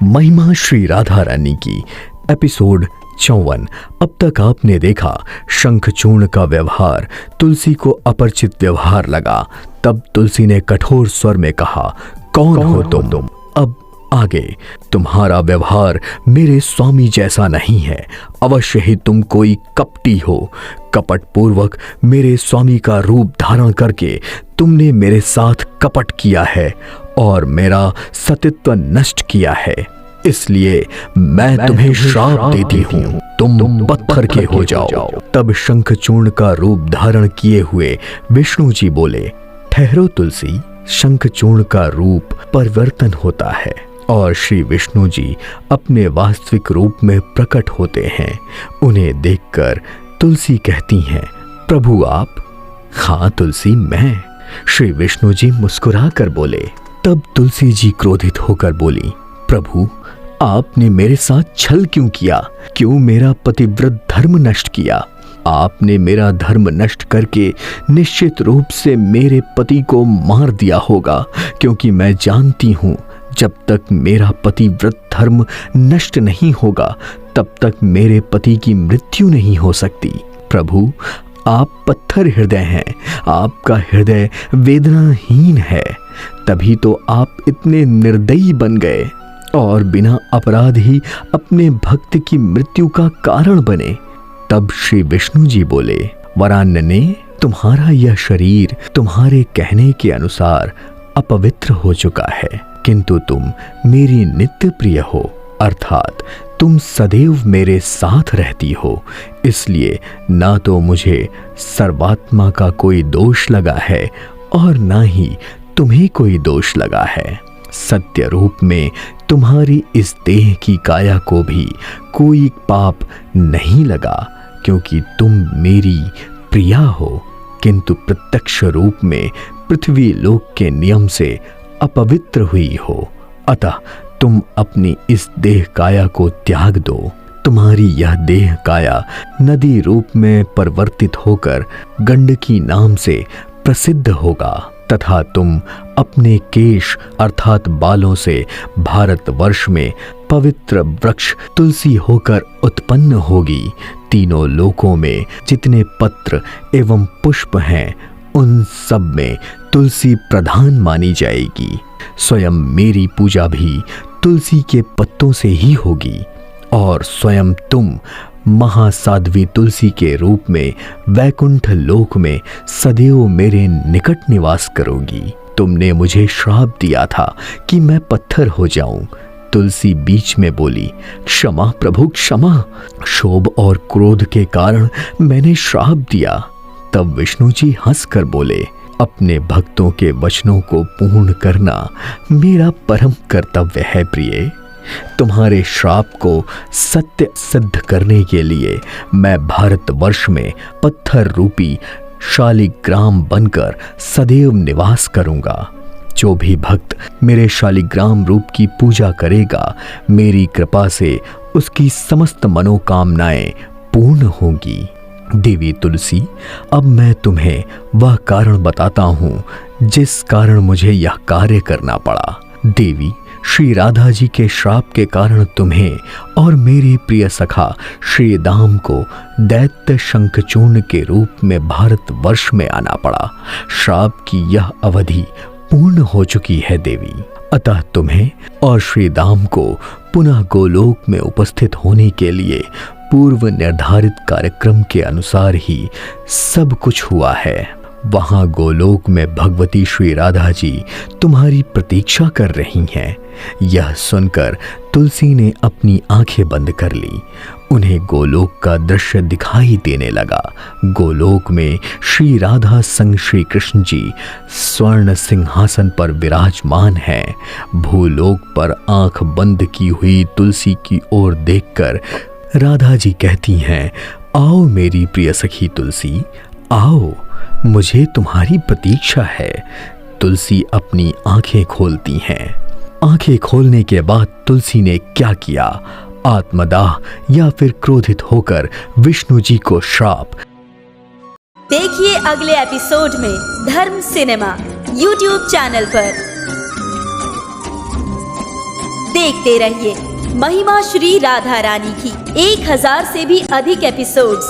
महिमा श्री राधा रानी की एपिसोड 54। अब तक आपने देखा शंखचूर्ण का व्यवहार तुलसी को अपरिचित व्यवहार लगा। तब तुलसी ने कठोर स्वर में कहा, कौन हो तुम? अब आगे तुम्हारा व्यवहार मेरे स्वामी जैसा नहीं है। अवश्य ही तुम कोई कपटी हो। कपट पूर्वक मेरे स्वामी का रूप धारण करके तुमने मेरे साथ कपट किया है और मेरा सतीत्व नष्ट किया है। इसलिए मैं तुम्हें श्राप देती हूँ, तुम पत्थर के हो जाओ। तब शंखचूर्ण का रूप धारण किए हुए विष्णु जी बोले, ठहरो तुलसी, शंखचूर्ण का रूप परिवर्तन होता है और श्री विष्णु जी अपने वास्तविक रूप में प्रकट होते हैं। उन्हें देखकर तुलसी कहती हैं, प्रभु आप? हाँ तुलसी, मैं। श्री विष्णु जी मुस्कुरा कर बोले। तब तुलसी जी क्रोधित होकर बोली, प्रभु आपने मेरे साथ छल क्यों किया? क्यों मेरा पतिव्रत धर्म नष्ट किया? आपने मेरा धर्म नष्ट करके निश्चित रूप से मेरे पति को मार दिया होगा, क्योंकि मैं जानती हूं जब तक मेरा पतिव्रत धर्म नष्ट नहीं होगा तब तक मेरे पति की मृत्यु नहीं हो सकती। प्रभु आप पत्थर हृदय हैं, आपका हृदय वेदनाहीन है, तभी तो आप इतने निर्दयी बन गए और बिना अपराध ही अपने भक्त की मृत्यु का कारण बने। तब श्री विष्णु जी बोले, वरान्यने, तुम्हारा यह शरीर तुम्हारे कहने के अनुसार अपवित्र हो चुका है, किंतु तुम मेरी नित्य प्रिय हो, अर्थात तुम सदैव मेरे साथ रहती हो। इसलिए ना तो मुझे सर्वात्मा का कोई दोष लगा है और ना ही तुम्हें कोई दोष लगा है। सत्य रूप में तुम्हारी इस देह की काया को भी कोई पाप नहीं लगा, क्योंकि तुम मेरी प्रिया हो, किंतु प्रत्यक्ष रूप में पृथ्वी लोक के नियम से अपवित्र हुई हो। अतः तुम अपनी इस देह काया को त्याग दो। तुम्हारी यह देह काया नदी रूप में परिवर्तित होकर गंडकी नाम से प्रसिद्ध होगा तथा तुम अपने केश अर्थात बालों से भारतवर्ष में पवित्र वृक्ष तुलसी होकर उत्पन्न होगी। तीनों लोकों में जितने पत्र एवं पुष्प हैं उन सब में तुलसी प्रधान मानी जाएगी। स्वयं मेरी पूजा भी तुलसी के पत्तों से ही होगी और स्वयं तुम महासाध्वी तुलसी के रूप में वैकुंठ लोक में सदैव मेरे निकट निवास करोगी। तुमने मुझे श्राप दिया था कि मैं पत्थर हो जाऊं। तुलसी बीच में बोली, क्षमा प्रभु क्षमा, क्षोभ और क्रोध के कारण मैंने श्राप दिया। तब विष्णु जी हंसकर बोले, अपने भक्तों के वचनों को पूर्ण करना मेरा परम कर्तव्य है प्रिय। तुम्हारे श्राप को सत्य सिद्ध करने के लिए मैं भारतवर्ष में पत्थर रूपी शालिग्राम बनकर सदैव निवास करूंगा। जो भी भक्त मेरे शालिग्राम रूप की पूजा करेगा, मेरी कृपा से उसकी समस्त मनोकामनाएं पूर्ण होंगी। देवी तुलसी, अब मैं तुम्हें वह कारण बताता हूँ जिस कारण मुझे यह कार्य करना पड़ा। देवी, श्री राधा जी के श्राप के कारण तुम्हें और मेरे प्रिय सखा श्री दाम को दैत्य शंखचूर्ण के रूप में भारतवर्ष में आना पड़ा। श्राप की यह अवधि पूर्ण हो चुकी है देवी, अतः तुम्हें और श्री दाम को पुनः गोलोक में उपस्थित होने के लिए पूर्व निर्धारित कार्यक्रम के अनुसार ही सब कुछ हुआ है। वहां गोलोक में भगवती श्री राधा जी तुम्हारी प्रतीक्षा कर रही हैं। यह सुनकर तुलसी ने अपनी आंखें बंद कर ली। उन्हें गोलोक का दृश्य दिखाई देने लगा। गोलोक में श्री राधा संग श्री कृष्ण जी स्वर्ण सिंहासन पर विराजमान हैं। भूलोक पर आंख बंद की हुई तुलसी की ओर देखकर राधा जी कहती हैं, आओ मेरी प्रिय सखी तुलसी, आओ, मुझे तुम्हारी प्रतीक्षा है। तुलसी अपनी आंखें खोलती हैं। आंखें खोलने के बाद तुलसी ने क्या किया? आत्मदाह या फिर क्रोधित होकर विष्णु जी को श्राप। देखिए अगले एपिसोड में धर्म सिनेमा YouTube चैनल पर। देखते रहिए महिमा श्री राधा रानी की 1000 से भी अधिक एपिसोड्स